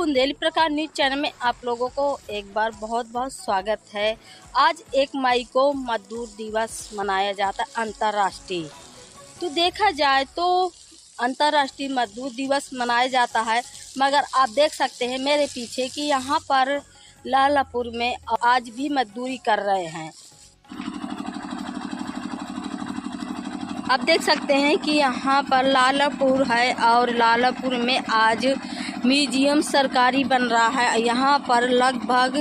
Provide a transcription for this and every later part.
बुंदेली प्रकाश news channel में आप लोगों को एक बार बहुत बहुत स्वागत है। आज 1 मई को मजदूर दिवस मनाया जाता है अंतर्राष्ट्रीय। तो देखा जाए तो अंतर्राष्ट्रीय मजदूर दिवस मनाया जाता है, मगर आप देख सकते हैं मेरे पीछे कि यहाँ पर लालापुर में आज भी मजदूरी कर रहे हैं। आप देख सकते हैं कि यहाँ पर लालापुर है और लालापुर में आज म्यूजियम सरकारी बन रहा है। यहाँ पर लगभग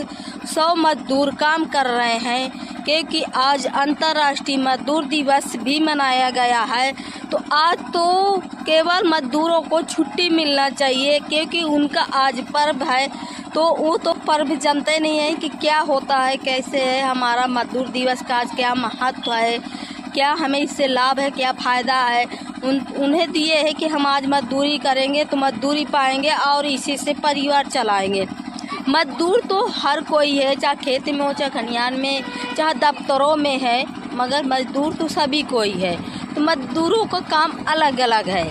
100 मजदूर काम कर रहे हैं क्योंकि आज अंतर्राष्ट्रीय मजदूर दिवस भी मनाया गया है। तो आज तो केवल मजदूरों को छुट्टी मिलना चाहिए क्योंकि उनका आज पर्व है। तो वो तो पर्व जानते नहीं है कि क्या होता है, कैसे है हमारा मजदूर दिवस का आज क्या महत्व है, क्या हमें इससे लाभ है, क्या फ़ायदा है। उन्हें दिए है कि हम आज मजदूरी करेंगे तो मजदूरी पाएंगे और इसी से परिवार चलाएंगे। मजदूर तो हर कोई है, चाहे खेत में हो, चाहे खलिहान में, चाहे दफ्तरों में है, मगर मजदूर तो सभी कोई है। तो मजदूरों का काम अलग अलग है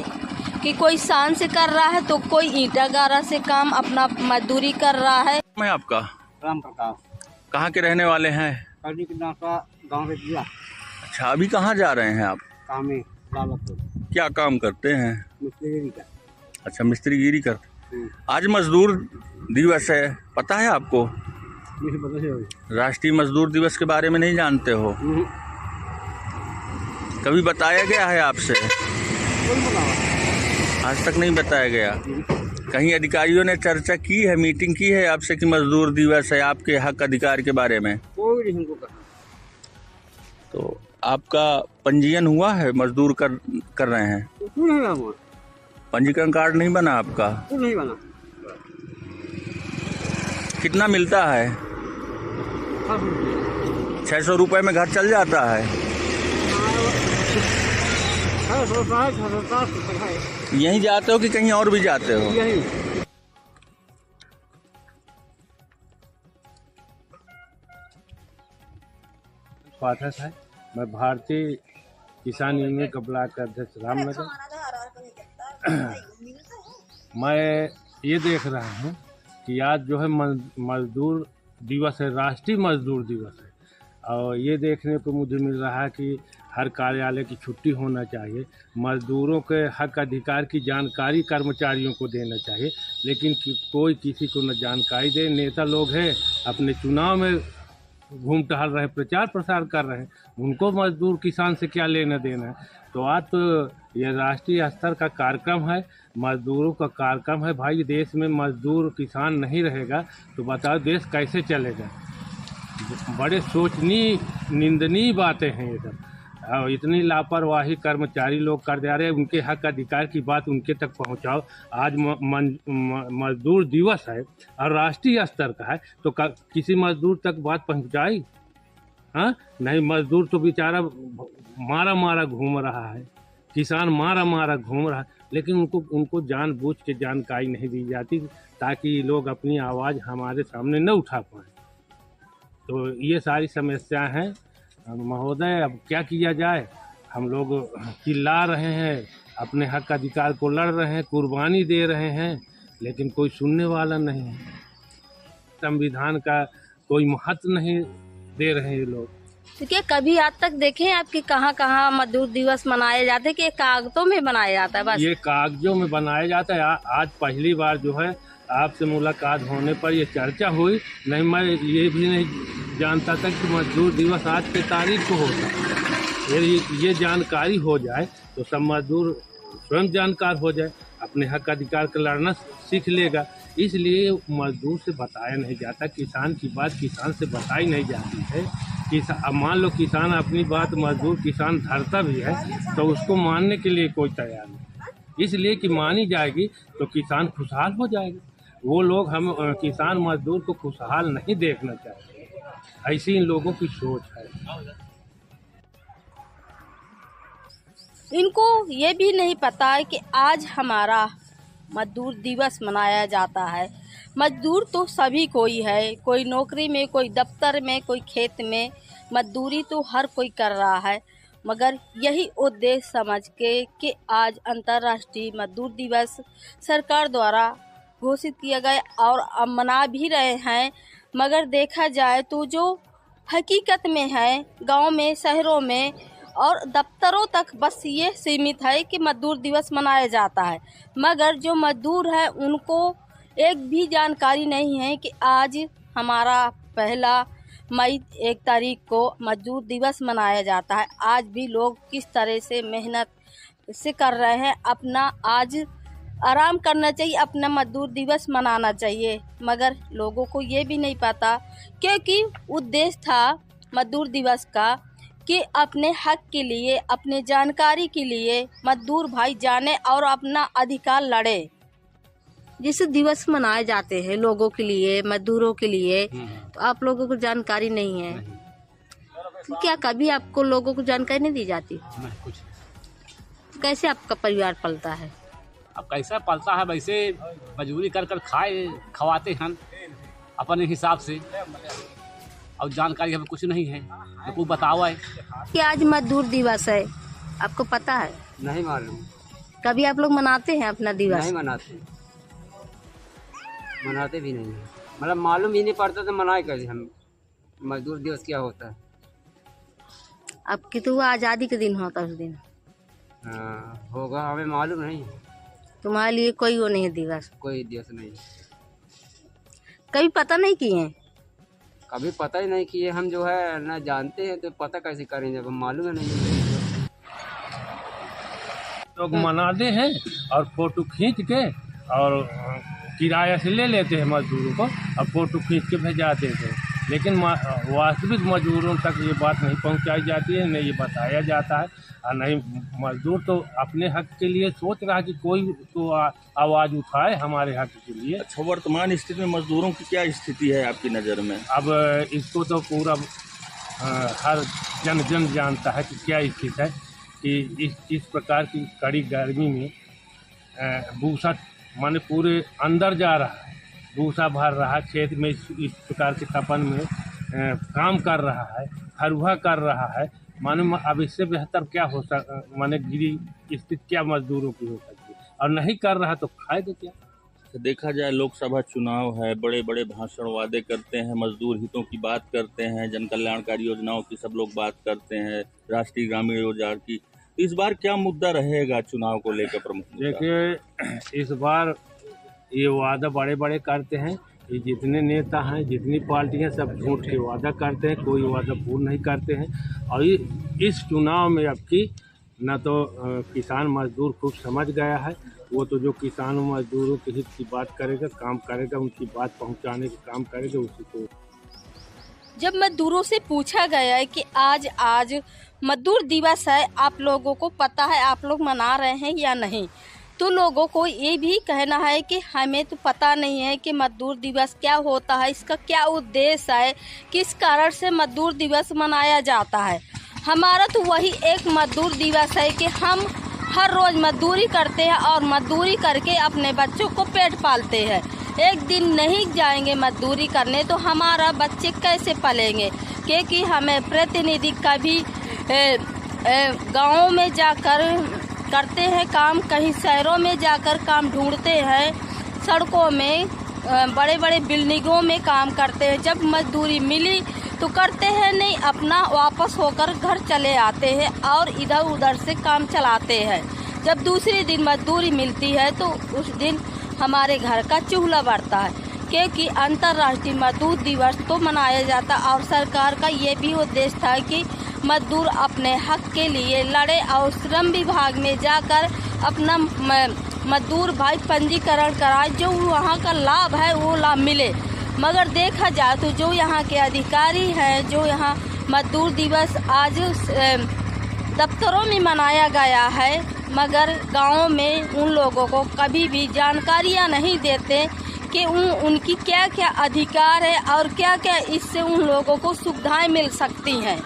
कि कोई शान से कर रहा है तो कोई ईंटा गारा से काम अपना मजदूरी कर रहा है। मैं आपका राम प्रकाश कहाँ के रहने वाले हैं? गाँव से अच्छा, अभी कहाँ जा रहे हैं आप? काम में लालापुर क्या काम करते हैं? मिस्त्री का। अच्छा, मिस्त्रीगिरी करते। आज मजदूर दिवस है, पता है आपको? मुझे पता है। राष्ट्रीय मजदूर दिवस के बारे में नहीं जानते हो? कभी बताया गया है आपसे? आज तक नहीं बताया गया। कहीं अधिकारियों ने चर्चा की है, मीटिंग की है आपसे कि मजदूर दिवस है, आपके हक अधिकार के बारे में? कोई नहीं कहा। तो आपका पंजीयन हुआ है? मजदूर कर रहे हैं? नहीं बना। पंजीकरण कार्ड नहीं बना आपका? नहीं बना। कितना मिलता है? 600 रुपये में घर चल जाता है? यहीं जाते हो कि कहीं और भी जाते हो? यही। स्वागत है। मैं भारतीय किसान यूनियन का ब्लॉक अध्यक्ष रामनगर। मैं ये देख रहा हूँ कि आज जो है मजदूर दिवस है, राष्ट्रीय मजदूर दिवस है, और ये देखने को मुझे मिल रहा है कि हर कार्यालय की छुट्टी होना चाहिए। मजदूरों के हक अधिकार की जानकारी कर्मचारियों को देना चाहिए, लेकिन कोई किसी को न जानकारी दे। नेता लोग हैं अपने चुनाव में घूम टहल रहे, प्रचार प्रसार कर रहे हैं, उनको मजदूर किसान से क्या लेना देना है। तो आज तो ये राष्ट्रीय स्तर का कार्यक्रम है, मजदूरों का कार्यक्रम है। भाई देश में मजदूर किसान नहीं रहेगा तो बताओ देश कैसे चलेगा। बड़े सोचनीय निंदनीय बातें हैं ये सब। और इतनी लापरवाही कर्मचारी लोग कर जा रहे हैं। उनके हक अधिकार की बात उनके तक पहुंचाओ। आज मजदूर दिवस है और राष्ट्रीय स्तर का है, तो किसी मजदूर तक बात पहुंचाई? हाँ नहीं, मजदूर तो बेचारा मारा मारा घूम रहा है, किसान मारा मारा घूम रहा है, लेकिन उनको जानबूझ के जानकारी नहीं दी जाती ताकि लोग अपनी आवाज़ हमारे सामने न उठा पाएँ। तो ये सारी समस्याएं हैं महोदय। अब क्या किया जाए? हम लोग चिल्ला रहे हैं, अपने हक अधिकार को लड़ रहे हैं, कुर्बानी दे रहे हैं, लेकिन कोई सुनने वाला नहीं है। संविधान का कोई महत्व नहीं दे रहे हैं ये लोग। तो क्या कभी आज तक देखें आपके कहाँ कहाँ मजदूर दिवस मनाए जाते हैं कि कागजों में बनाया जाता है? बस ये कागजों में बनाया जाता है। आज पहली बार जो है आपसे मुलाकात होने पर ये चर्चा हुई। नहीं, मैं ये भी नहीं जानता था कि मजदूर दिवस आज के तारीख को होता है। ये जानकारी हो जाए तो सब मजदूर स्वयं जानकार हो जाए, अपने हक अधिकार का लड़ना सीख लेगा। इसलिए मजदूर से बताया नहीं जाता, किसान की बात किसान से बताई नहीं जाती है। अब मान लो किसान अपनी बात मजदूर किसान धरता भी है तो उसको मानने के लिए कोई तैयार नहीं। इसलिए कि मानी जाएगी तो किसान खुशहाल हो जाएगा। वो लोग हम किसान मजदूर को खुशहाल नहीं देखना चाहते। ऐसी इन लोगों की सोच है। इनको ये भी नहीं पता है कि आज हमारा मजदूर दिवस मनाया जाता है। मजदूर तो सभी कोई है, कोई नौकरी में, कोई दफ्तर में, कोई खेत में, मजदूरी तो हर कोई कर रहा है। मगर यही उद्देश्य समझ के कि आज अंतर्राष्ट्रीय मजदूर दिवस सरकार द्वारा घोषित किया गया और अब मना भी रहे हैं, मगर देखा जाए तो जो हकीकत में है गांव में, शहरों में और दफ्तरों तक बस ये सीमित है कि मजदूर दिवस मनाया जाता है, मगर जो मजदूर है उनको एक भी जानकारी नहीं है कि आज हमारा 1 मई 1 तारीख को मजदूर दिवस मनाया जाता है। आज भी लोग किस तरह से मेहनत से कर रहे हैं, अपना आज आराम करना चाहिए, अपना मजदूर दिवस मनाना चाहिए, मगर लोगों को ये भी नहीं पता, क्योंकि उद्देश्य था मजदूर दिवस का कि अपने हक के लिए, अपने जानकारी के लिए मजदूर भाई जाने और अपना अधिकार लड़े। जिस दिवस मनाए जाते हैं लोगों के लिए, मजदूरों के लिए, तो आप लोगों को जानकारी नहीं है। क्या कभी आपको लोगों को जानकारी नहीं दी जाती? नहीं, कुछ कैसे आपका परिवार पलता है? अब कैसा पलता है, वैसे मजबूरी कर कर खवाते हैं अपने हिसाब से, और जानकारी हमें कुछ नहीं है, तो कोई बताओ है कि आज मजदूर दिवस है, आपको पता है? नहीं मालूम। कभी आप लोग मनाते हैं अपना दिवस? नहीं मनाते भी नहीं है, मतलब मालूम ही नहीं पड़ता तो मनाए कैसे हम। मजदूर दिवस क्या होता है? आपकी तो वो आज़ादी के दिन होता है उस दिन। हाँ, होगा, हमें मालूम नहीं। तुम्हारे लिए कोई वो नहीं है दिवस? कोई दिवस नहीं, कभी पता नहीं किए? कभी पता ही नहीं किए। हम जो है ना जानते हैं तो पता कैसे करेंगे जब हम मालूम है नहीं। लोग मनाते हैं और फोटो खींच के और किराया से ले लेते हैं मजदूरों को और फोटो खींच के भेजा देते हैं, लेकिन वास्तविक मजदूरों तक ये बात नहीं पहुंचाई जाती है, नहीं ये बताया जाता है, और नहीं मजदूर तो अपने हक के लिए सोच रहा है कि कोई तो आवाज़ उठाए हमारे हक के लिए। अच्छा, वर्तमान स्थिति में मजदूरों की क्या स्थिति है आपकी नज़र में? अब इसको तो पूरा हर जन जानता है कि क्या स्थिति है, कि इस प्रकार की कड़ी गर्मी में भूसा माने पूरे अंदर जा रहा है, भूसा भर रहा है खेत में, इस प्रकार के तपन में काम कर रहा है, हरुहा कर रहा है, माने अब इससे बेहतर क्या हो माने गिरी स्थिति क्या मजदूरों की हो सकती है, और नहीं कर रहा तो खाए तो क्या। तो देखा जाए लोकसभा चुनाव है, बड़े बड़े भाषण वादे करते हैं, मजदूर हितों की बात करते हैं, जन कल्याणकारी योजनाओं की सब लोग बात करते हैं, राष्ट्रीय ग्रामीण रोजगार की। इस बार क्या मुद्दा रहेगा चुनाव को लेकर प्रमुख? देखिए, इस बार ये वादा बड़े बड़े करते हैं, ये जितने नेता हैं, जितनी पार्टियां, सब झूठ के वादा करते हैं, कोई वादा पूर्ण नहीं करते हैं। और इस चुनाव में अब की न तो किसान मजदूर खूब समझ गया है, वो तो जो किसानों मजदूरों के हित की बात करेगा, काम करेगा, उनकी बात पहुंचाने का काम करेगा, उसी को। जब मजदूरों से पूछा गया है कि आज मजदूर दिवस है, आप लोगों को पता है, आप लोग मना रहे हैं या नहीं, तो लोगों को ये भी कहना है कि हमें तो पता नहीं है कि मजदूर दिवस क्या होता है, इसका क्या उद्देश्य है, किस कारण से मजदूर दिवस मनाया जाता है। हमारा तो वही एक मजदूर दिवस है कि हम हर रोज़ मजदूरी करते हैं और मजदूरी करके अपने बच्चों को पेट पालते हैं। एक दिन नहीं जाएंगे मजदूरी करने तो हमारा बच्चे कैसे पलेंगे, क्योंकि हमें प्रतिनिधि का भी गाँव में जाकर करते हैं काम, कहीं शहरों में जाकर काम ढूंढते हैं, सड़कों में बड़े बड़े बिल्डिंगों में काम करते हैं। जब मजदूरी मिली तो करते हैं नहीं, अपना वापस होकर घर चले आते हैं और इधर उधर से काम चलाते हैं। जब दूसरे दिन मजदूरी मिलती है तो उस दिन हमारे घर का चूल्हा बढ़ता है, क्योंकि अंतर्राष्ट्रीय मजदूर दिवस तो मनाया जाता और सरकार का ये भी उद्देश्य था कि मजदूर अपने हक के लिए लड़े और श्रम विभाग में जाकर अपना मजदूर भाई पंजीकरण कराए, जो वहाँ का लाभ है वो लाभ मिले। मगर देखा जाए तो जो यहाँ के अधिकारी हैं, जो यहाँ मजदूर दिवस आज दफ्तरों में मनाया गया है, मगर गाँव में उन लोगों को कभी भी जानकारियाँ नहीं देते कि उनकी क्या क्या अधिकार है और क्या क्या इससे उन लोगों को सुविधाएं मिल सकती हैं।